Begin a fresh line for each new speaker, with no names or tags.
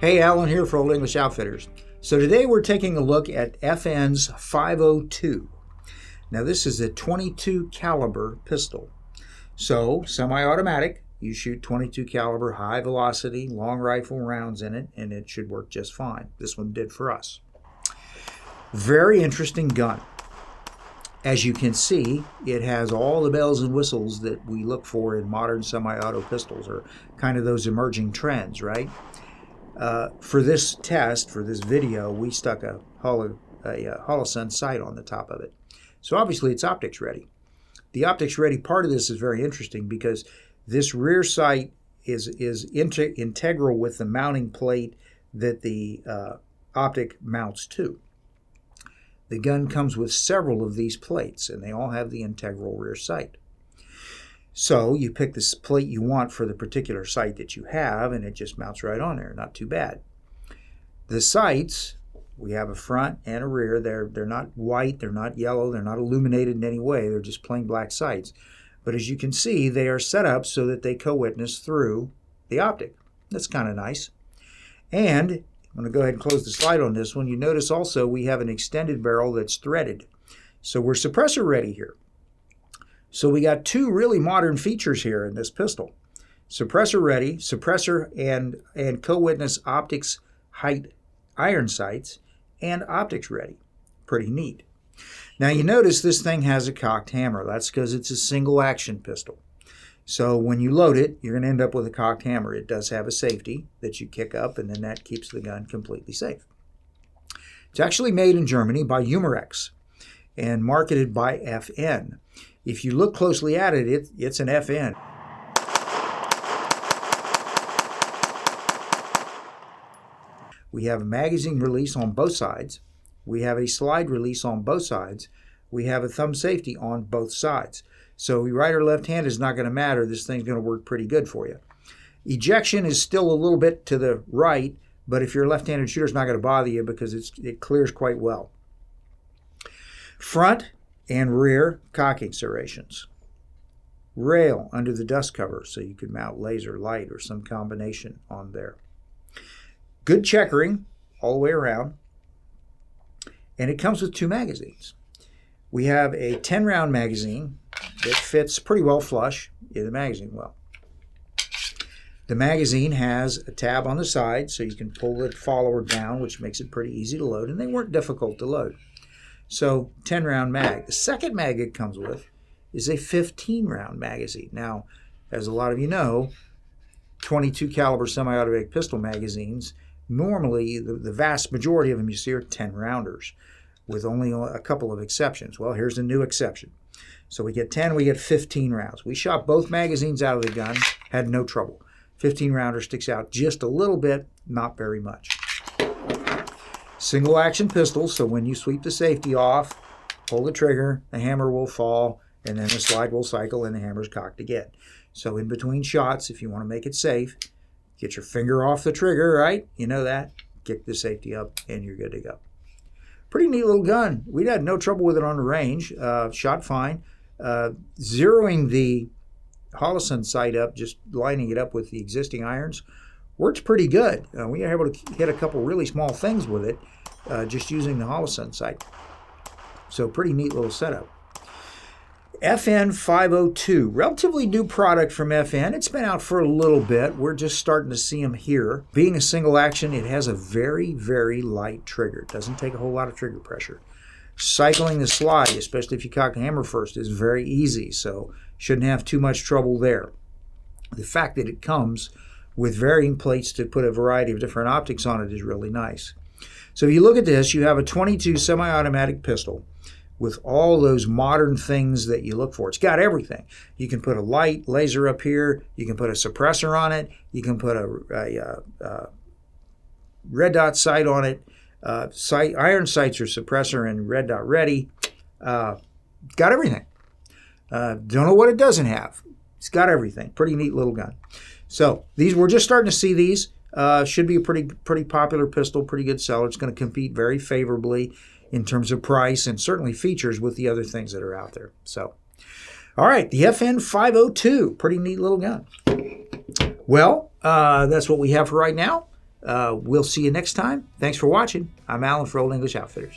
Hey, Alan here for Old English Outfitters. So today we're taking a look at FN's 502. Now this is a 22 caliber pistol. So semi-automatic, you shoot 22 caliber high velocity long rifle rounds in it and it should work just fine. This one did for us. Very interesting gun. As you can see, it has all the bells and whistles that we look for in modern semi-auto pistols, or kind of those emerging trends, right? For this test, for this video, we stuck a Holosun sight on the top of it. So obviously it's optics ready. The optics ready part of this is very interesting because this rear sight is integral with the mounting plate that the optic mounts to. The gun comes with several of these plates, and they all have the integral rear sight. So you pick this plate you want for the particular sight that you have, and it just mounts right on there. Not too bad. The sights, we have a front and a rear. They're not white, they're not yellow, they're not illuminated in any way. They're just plain black sights. But as you can see, they are set up so that they co-witness through the optic. That's kind of nice. And I'm going to go ahead and close the slide on this one. You notice also we have an extended barrel that's threaded. So we're suppressor ready here. So we got two really modern features here in this pistol. Suppressor ready, suppressor and co-witness optics height iron sights, and optics ready. Pretty neat. Now you notice this thing has a cocked hammer. That's because it's a single action pistol. So when you load it, you're going to end up with a cocked hammer. It does have a safety that you kick up, and then that keeps the gun completely safe. It's actually made in Germany by Umarex and marketed by FN. If you look closely at it, it's an FN. We have a magazine release on both sides. We have a slide release on both sides. We have a thumb safety on both sides. So right or left hand is not going to matter. This thing's going to work pretty good for you. Ejection is still a little bit to the right, but if you're a left-handed shooter, it's not going to bother you because it clears quite well. Front and rear cocking serrations. Rail under the dust cover so you can mount laser, light, or some combination on there. Good checkering all the way around. And it comes with two magazines. We have a 10-round magazine that fits pretty well flush in the magazine well. The magazine has a tab on the side so you can pull the follower down, which makes it pretty easy to load, and they weren't difficult to load. So 10-round mag. The second mag it comes with is a 15-round magazine. Now, as a lot of you know, 22 caliber semi-automatic pistol magazines, normally the vast majority of them you see are 10-rounders, with only a couple of exceptions. Well, here's a new exception. So we get 10, we get 15 rounds. We shot both magazines out of the gun, had no trouble. 15-rounder sticks out just a little bit, not very much. Single action pistol, so when you sweep the safety off, pull the trigger, the hammer will fall, and then the slide will cycle and the hammer's cocked again. So in between shots, if you want to make it safe, get your finger off the trigger, right? You know that. Kick the safety up and you're good to go. Pretty neat little gun. We had no trouble with it on the range. Shot fine. Zeroing the Holosun sight up, just lining it up with the existing irons, works pretty good. We were able to hit a couple really small things with it just using the Holosun sight. So pretty neat little setup. FN 502, relatively new product from FN. It's been out for a little bit. We're just starting to see them here. Being a single action, it has a very, very light trigger. It doesn't take a whole lot of trigger pressure. Cycling the slide, especially if you cock the hammer first, is very easy, so shouldn't have too much trouble there. The fact that it comes with varying plates to put a variety of different optics on it is really nice. So if you look at this, you have a 22 semi-automatic pistol with all those modern things that you look for. It's got everything. You can put a light laser up here. You can put a suppressor on it. You can put a red dot sight on it. Iron sights are suppressor and red dot ready. Got everything. Don't know what it doesn't have. It's got everything. Pretty neat little gun. So we're just starting to see these. Should be a pretty popular pistol, pretty good seller. It's going to compete very favorably in terms of price and certainly features with the other things that are out there. So, all right, the FN 502, pretty neat little gun. Well, that's what we have for right now. We'll see you next time. Thanks for watching. I'm Alan for Old English Outfitters.